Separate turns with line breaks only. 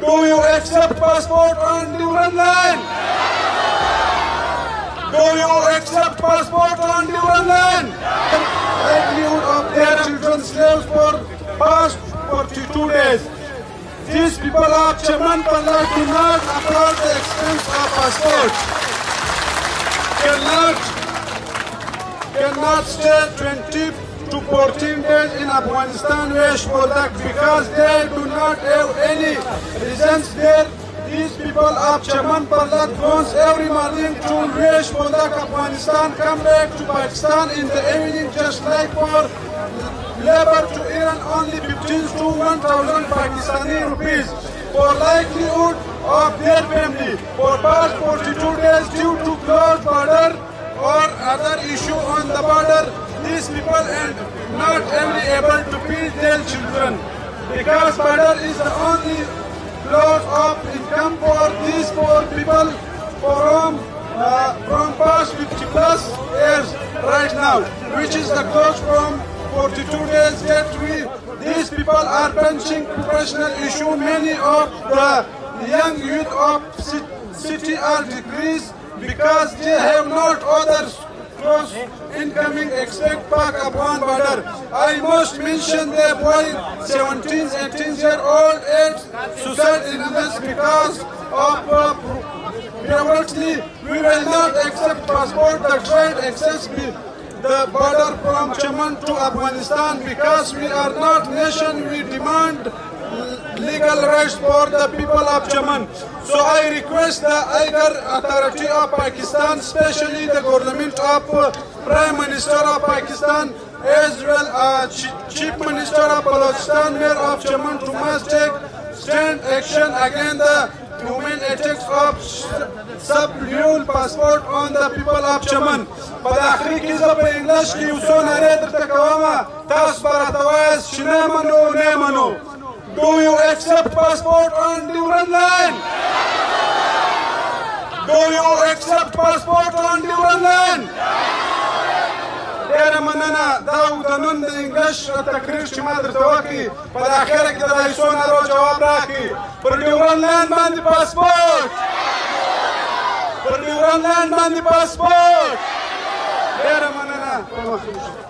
Do you accept passport on Duran line? Do you accept passport on Duran line? Livelihood of their children slaves for past 42 days. These people of Chaman Palla do not afford the expense of passport. Cannot stay 20 to 14 days in Afghanistan West Poldak because they do not have any reasons there. These people of Chaman Palla goes every morning to West Poldak, Afghanistan, come back to Pakistan in the evening just like for labor to earn only 15 to 1,000 Pakistani rupees for livelihood of their family. For past 42 days due to closed border or other issue on the border, these people are not able to feed their children because border is the only source of income for these poor people from past 50 plus years right now, which is the cost from 42 days yet these people are punching professional issue. Many of the young youth of city are degrees because they have not other close incoming except Pak Afghan border. I must mention the boy 17, 18-year-old age suicide illness because of poverty. We will not accept passport that trade access the border from Chaman to Afghanistan because we are not nation. We demand legal rights for the people of Chaman. So I request the Aigar authority of Pakistan, especially the government of Prime Minister of Pakistan, as well as Chief Minister of Balochistan, Mayor of Chaman, to must take stand action against the human attacks of sub-dual passport on the people of Chaman. Pada akhri ki zab English ki uso nare darta kawama tas baratawaz shina mano ne mano. Do you accept passport on Duran line? Do you accept passport on Duran line? Dera manana daw danun the English takrir shima dartawaki pada akhira ki da iso naro jawab raki. Per Duran line bandi passport. Per Duran line bandi passport. Dera manana